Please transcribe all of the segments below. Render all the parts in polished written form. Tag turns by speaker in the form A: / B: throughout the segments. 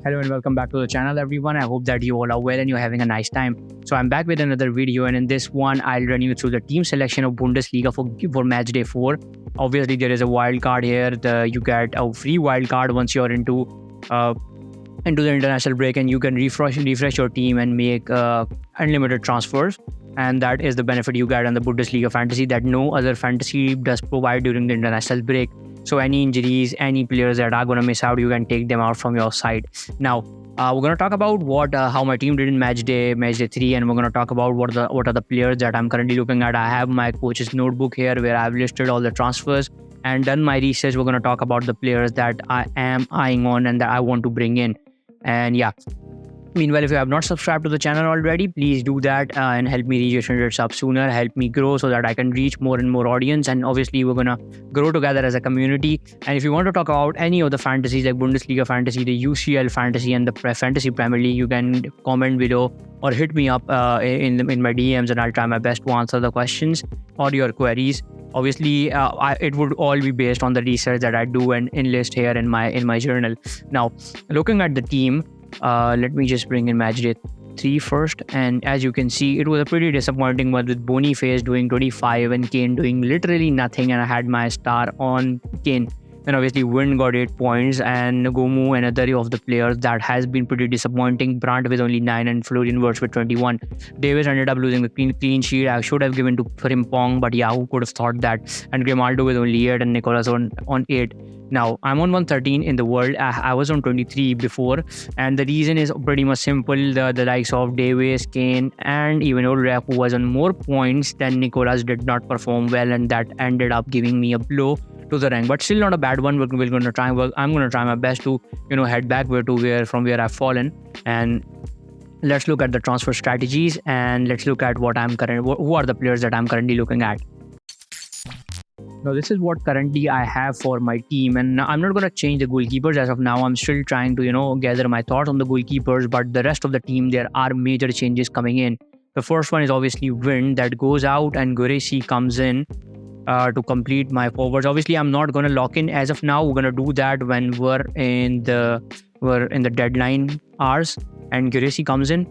A: Hello and welcome back to the channel, everyone. I hope that you all are well and you're having a nice time. So I'm back with another video, and in this one I'll run you through the team selection of Bundesliga for match day 4. Obviously there is a wild card here. You get a free wild card once you're into the international break, and you can refresh your team and make unlimited transfers. And that is the benefit you get on the Bundesliga Fantasy that no other fantasy does provide during the international break. So any injuries, any players that are going to miss out, you can take them out from your side. Now, we're going to talk about how my team did in match day 3, and we're going to talk about what are the players that I'm currently looking at. I have my coach's notebook here where I've listed all the transfers and done my research. We're going to talk about the players that I am eyeing on and that I want to bring in. And yeah. Meanwhile, if you have not subscribed to the channel already, please do that and help me reach 100 subs sooner. Help me grow so that I can reach more and more audience. And obviously, we're going to grow together as a community. And if you want to talk about any of the fantasies like Bundesliga Fantasy, the UCL Fantasy and the Fantasy Premier League, you can comment below or hit me up in my DMs, and I'll try my best to answer the questions or your queries. Obviously, it would all be based on the research that I do and enlist here in my journal. Now, looking at the team, let me just bring in match day 3 first, and as you can see, it was a pretty disappointing one with Boniface doing 25 and Kane doing literally nothing, and I had my star on Kane. And obviously Wind got 8 points, and Gomu, another of the players that has been pretty disappointing. Brandt with only 9 and Florian Wirtz with 21. Davis ended up losing the clean sheet. I should have given to Frimpong, but yeah, who could have thought that? And Grimaldo with only 8 and Nicolas on 8. Now, I'm on 113 in the world. I was on 23 before, and the reason is pretty much simple. The likes of Davis, Kane, and even Ulrich, who was on more points than Nicolas, did not perform well, and that ended up giving me a blow to the rank. But still not a bad one. We're going to try and work. I'm going to try my best to head back from where I've fallen. And let's look at the transfer strategies, and let's look at who are the players that I'm currently looking at. Now, this is what currently I have for my team, and I'm not going to change the goalkeepers as of now. I'm still trying to gather my thoughts on the goalkeepers, but the rest of the team, there are major changes coming in. The first one is obviously Wind that goes out, and Guresi comes in to complete my forwards. Obviously, I'm not going to lock in as of now. We're going to do that when we're in the deadline hours, and Guresi comes in.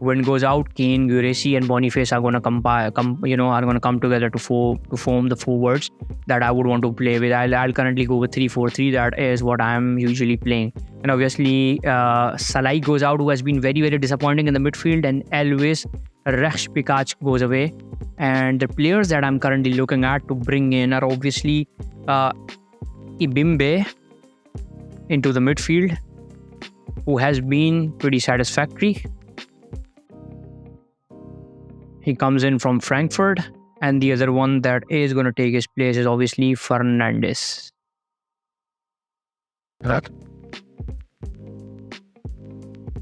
A: Wind goes out, Kane, Guresi, and Boniface are going to come together to form the forwards that I would want to play with. I'll currently go with 3-4-3. That is what I'm usually playing. And obviously, Salai goes out, who has been very, very disappointing in the midfield, and Elvis Rechpikach goes away. And the players that I'm currently looking at to bring in are obviously Ibimbe into the midfield, who has been pretty satisfactory. He comes in from Frankfurt, and the other one that is going to take his place is obviously Fernandes.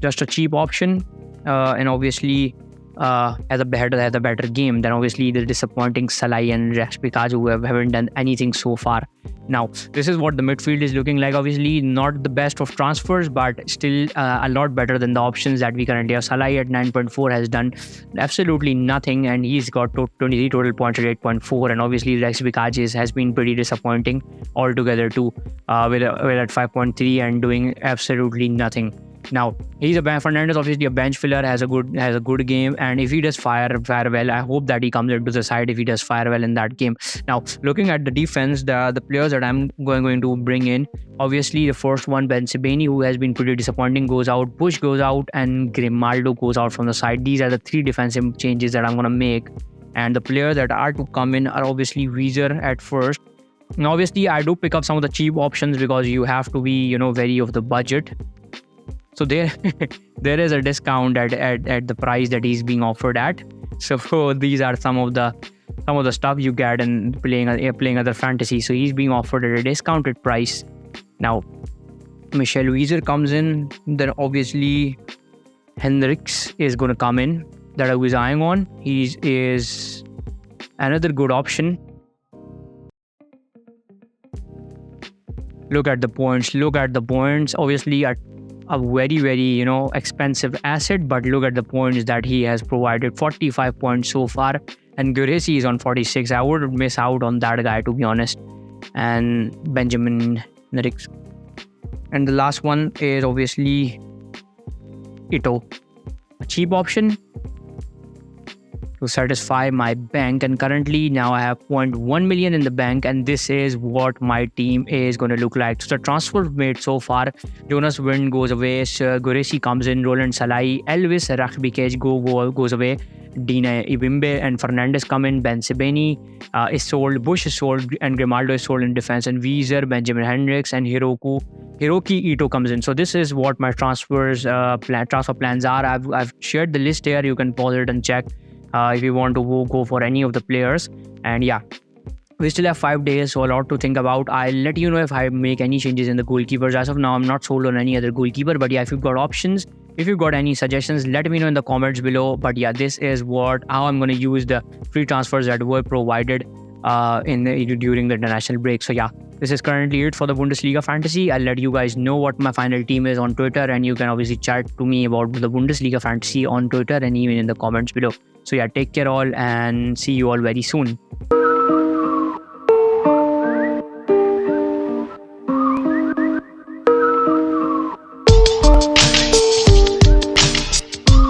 A: Just a cheap option, and obviously has a better game than obviously the disappointing Salai and Rechpikach, who haven't done anything so far. Now, this is what the midfield is looking like. Obviously, not the best of transfers, but still a lot better than the options that we currently have. Salai at 9.4 has done absolutely nothing, and he's got 23 total points at 8.4. And obviously, Rechpikach has been pretty disappointing altogether too, with at 5.3 and doing absolutely nothing. Now, Fernandes, obviously a bench filler, has a good game, and if he does fire well, I hope that he comes into the side if he does fire well in that game. Now, looking at the defense, the players that I'm going to bring in, obviously the first one, Ben Sebaini, who has been pretty disappointing, goes out, Bush goes out, and Grimaldo goes out from the side. These are the 3 defensive changes that I'm going to make, and the players that are to come in are obviously Wieser at first. Now, obviously, I do pick up some of the cheap options because you have to be, wary of the budget. So there is a discount at the price that he's being offered at. So these are some of the stuff you get in playing other fantasy. So he's being offered at a discounted price. Now, Michel Wieser comes in. Then obviously Hendricks is going to come in, that I was eyeing on. He is another good option. Look at the points. Obviously a very, very expensive asset, but look at the points that he has provided. 45 points so far, and Guresi is on 46. I would miss out on that guy, to be honest. And Benjamin Hendricks. And the last one is obviously Ito, a cheap option to satisfy my bank. And currently now I have 0.1 million in the bank, and this is what my team is going to look like. So the transfer made so far: Jonas Wind goes away, Guresi comes in, Roland Salai, Elvis Rakbikej goes away, Dina Ibimbe and Fernandez come in, Ben Sebeni is sold, Bush is sold, and Grimaldo is sold in defense, and Wieser, Benjamin Hendricks, and Hiroki Ito comes in. So this is what my transfer plans are. I've shared the list here. You can pause it and check if you want to go for any of the players. And yeah, we still have 5 days, so a lot to think about. I'll let you know if I make any changes in the goalkeepers. As of now, I'm not sold on any other goalkeeper, but yeah, if you've got options, if you've got any suggestions, let me know in the comments below. But yeah, this is how I'm going to use the free transfers that were provided during the international break. So yeah, this is currently it for the Bundesliga Fantasy. I'll let you guys know what my final team is on Twitter, and you can obviously chat to me about the Bundesliga Fantasy on Twitter and even in the comments below. So yeah, take care all, and see you all very soon.